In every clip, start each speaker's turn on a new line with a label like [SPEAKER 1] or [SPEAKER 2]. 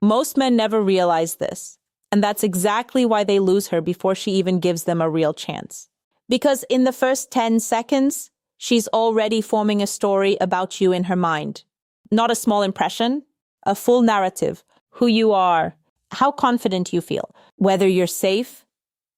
[SPEAKER 1] Most men never realize this, and that's exactly why they lose her before she even gives them a real chance. Because in the first 10 seconds, she's already forming a story about you in her mind. Not a small impression, a full narrative, who you are, how confident you feel, whether you're safe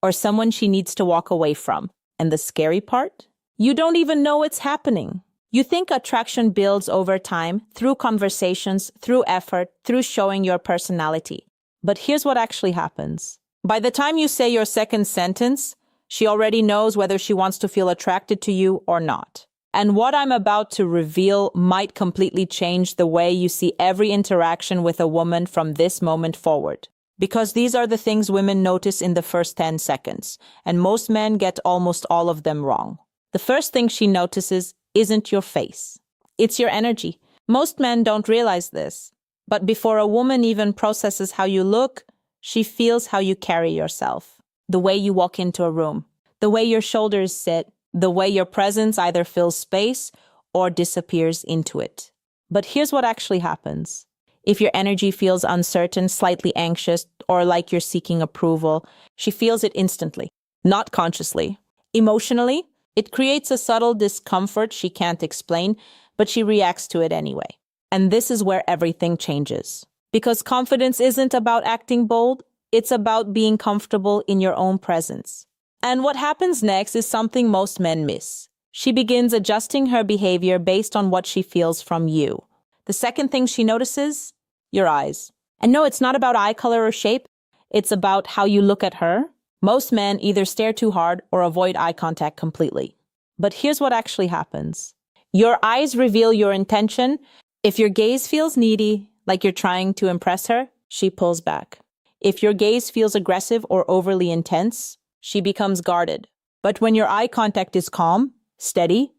[SPEAKER 1] or someone she needs to walk away from. And the scary part? You don't even know it's happening. You think attraction builds over time, through conversations, through effort, through showing your personality. But here's what actually happens. By the time you say your second sentence, she already knows whether she wants to feel attracted to you or not. And what I'm about to reveal might completely change the way you see every interaction with a woman from this moment forward. Because these are the things women notice in the first 10 seconds, and most men get almost all of them wrong. The first thing she notices isn't your face. It's your energy. Most men don't realize this. But before a woman even processes how you look, she feels how you carry yourself. The way you walk into a room, the way your shoulders sit, the way your presence either fills space or disappears into it. But here's what actually happens. If your energy feels uncertain, slightly anxious, or like you're seeking approval, she feels it instantly, not consciously. Emotionally, it creates a subtle discomfort she can't explain, but she reacts to it anyway. And this is where everything changes. Because confidence isn't about acting bold, it's about being comfortable in your own presence. And what happens next is something most men miss. She begins adjusting her behavior based on what she feels from you. The second thing she notices, your eyes. And no, it's not about eye color or shape. It's about how you look at her. Most men either stare too hard or avoid eye contact completely. But here's what actually happens. Your eyes reveal your intention. If your gaze feels needy, like you're trying to impress her, she pulls back. If your gaze feels aggressive or overly intense, she becomes guarded. But when your eye contact is calm, steady,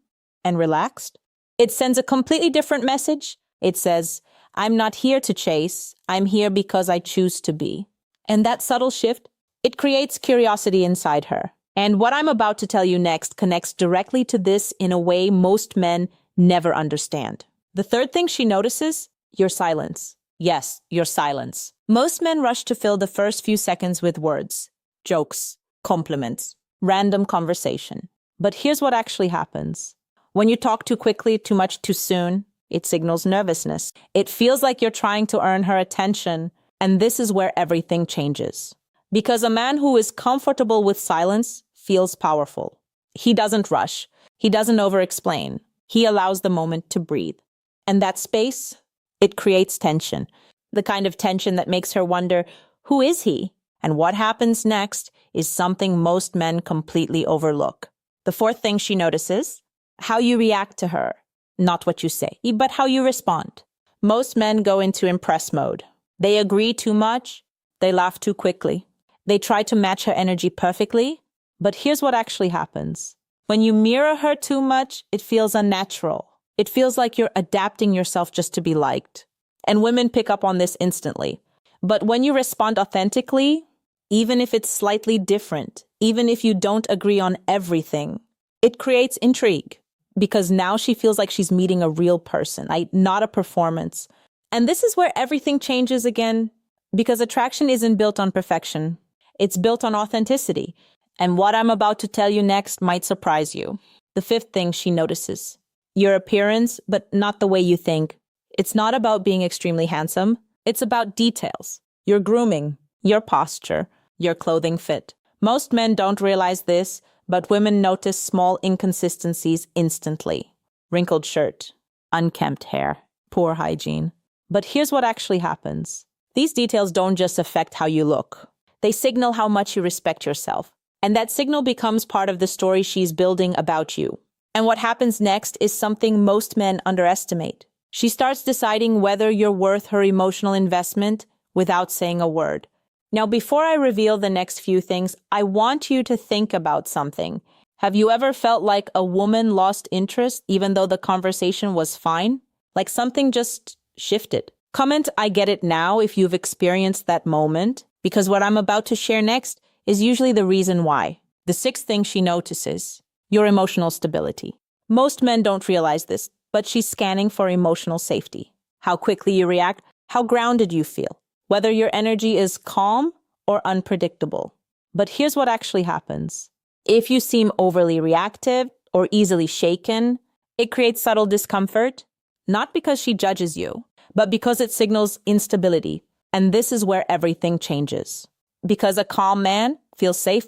[SPEAKER 1] and relaxed, it sends a completely different message. It says, I'm not here to chase, I'm here because I choose to be. And that subtle shift, it creates curiosity inside her. And what I'm about to tell you next connects directly to this in a way most men never understand. The third thing she notices, your silence. Yes, your silence. Most men rush to fill the first few seconds with words, jokes, compliments, random conversation. But here's what actually happens. When you talk too quickly, too much, too soon, it signals nervousness. It feels like you're trying to earn her attention, and this is where everything changes. Because a man who is comfortable with silence feels powerful. He doesn't rush. He doesn't over-explain. He allows the moment to breathe. And that space, it creates tension. The kind of tension that makes her wonder, who is he? And what happens next is something most men completely overlook. The fourth thing she notices, how you react to her. Not what you say, but how you respond. Most men go into impress mode. They agree too much. They laugh too quickly. They try to match her energy perfectly. But here's what actually happens. When you mirror her too much, it feels unnatural. It feels like you're adapting yourself just to be liked. And women pick up on this instantly. But when you respond authentically, even if it's slightly different, even if you don't agree on everything, it creates intrigue. Because now she feels like she's meeting a real person, not a performance. And this is where everything changes again, because attraction isn't built on perfection. It's built on authenticity. And what I'm about to tell you next might surprise you. The fifth thing she notices. Your appearance, but not the way you think. It's not about being extremely handsome. It's about details. Your grooming, your posture, your clothing fit. Most men don't realize this, but women notice small inconsistencies instantly. Wrinkled shirt, unkempt hair, poor hygiene. But here's what actually happens. These details don't just affect how you look. They signal how much you respect yourself. And that signal becomes part of the story she's building about you. And what happens next is something most men underestimate. She starts deciding whether you're worth her emotional investment without saying a word. Now, before I reveal the next few things, I want you to think about something. Have you ever felt like a woman lost interest even though the conversation was fine? Like something just shifted? Comment, I get it now if you've experienced that moment, because what I'm about to share next is usually the reason why. The sixth thing she notices, your emotional stability. Most men don't realize this, but she's scanning for emotional safety. How quickly you react, how grounded you feel, whether your energy is calm or unpredictable. But here's what actually happens. If you seem overly reactive or easily shaken, it creates subtle discomfort, not because she judges you, but because it signals instability. And this is where everything changes. Because a calm man feels safe,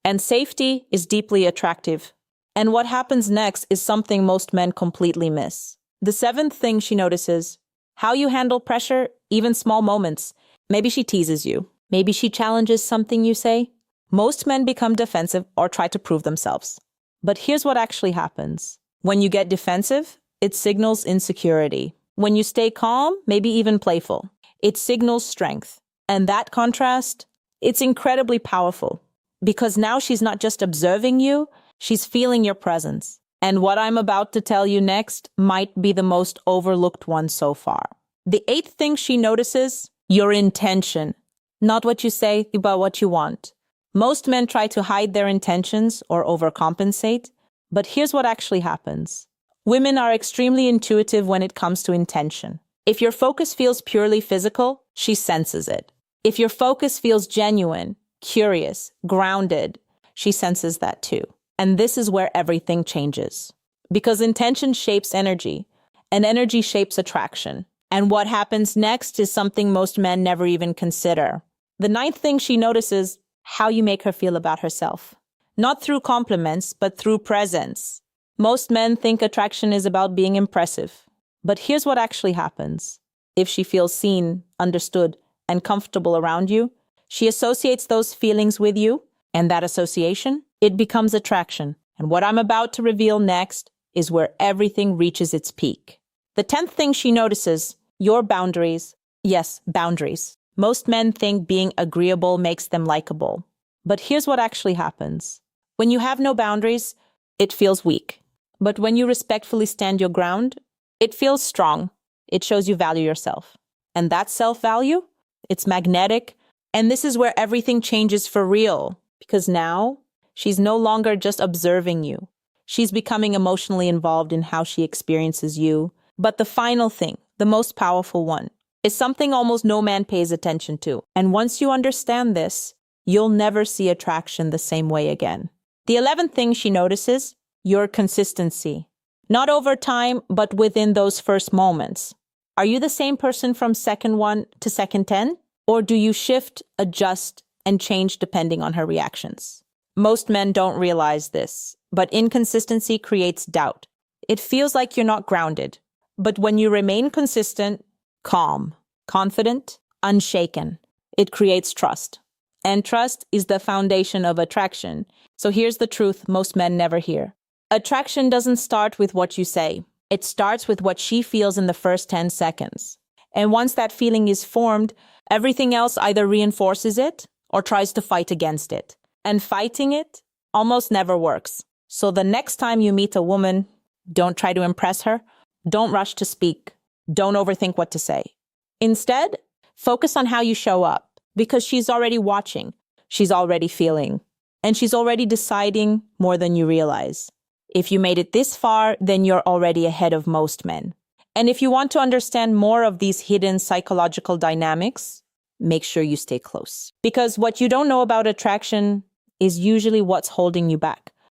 [SPEAKER 1] and safety is deeply attractive. And what happens next is something most men completely miss. The seventh thing she notices: how you handle pressure, even small moments. Maybe she teases you. Maybe she challenges something you say. Most men become defensive or try to prove themselves. But here's what actually happens. When you get defensive, it signals insecurity. When you stay calm, maybe even playful, it signals strength. And that contrast, it's incredibly powerful. Because now she's not just observing you, she's feeling your presence. And what I'm about to tell you next might be the most overlooked one so far. The eighth thing she notices: your intention. Not what you say, but what you want. Most men try to hide their intentions or overcompensate, but here's what actually happens. Women are extremely intuitive when it comes to intention. If your focus feels purely physical, she senses it. If your focus feels genuine, curious, grounded, she senses that too. And this is where everything changes. Because intention shapes energy, and energy shapes attraction. And what happens next is something most men never even consider. The ninth thing she notices: how you make her feel about herself. Not through compliments, but through presence. Most men think attraction is about being impressive. But here's what actually happens. If she feels seen, understood, and comfortable around you, she associates those feelings with you, and that association, it becomes attraction. And what I'm about to reveal next is where everything reaches its peak. The 10th thing she notices: your boundaries. Yes, boundaries. Most men think being agreeable makes them likable. But here's what actually happens. When you have no boundaries, it feels weak. But when you respectfully stand your ground, it feels strong. It shows you value yourself. And that self-value, it's magnetic. And this is where everything changes for real. Because now, she's no longer just observing you. She's becoming emotionally involved in how she experiences you. But the final thing, the most powerful one, is something almost no man pays attention to. And once you understand this, you'll never see attraction the same way again. The 11th thing she notices: your consistency. Not over time, but within those first moments. Are you the same person from second 1 to second 10? Or do you shift, adjust, and change depending on her reactions? Most men don't realize this, but inconsistency creates doubt. It feels like you're not grounded. But when you remain consistent, calm, confident, unshaken, it creates trust. And trust is the foundation of attraction. So here's the truth most men never hear. Attraction doesn't start with what you say. It starts with what she feels in the first 10 seconds. And once that feeling is formed, everything else either reinforces it or tries to fight against it. And fighting it almost never works. So the next time you meet a woman, don't try to impress her. Don't rush to speak. Don't overthink what to say. Instead, focus on how you show up, because she's already watching, she's already feeling, and she's already deciding more than you realize. If you made it this far, then you're already ahead of most men. And if you want to understand more of these hidden psychological dynamics, make sure you stay close. Because what you don't know about attraction is usually what's holding you back.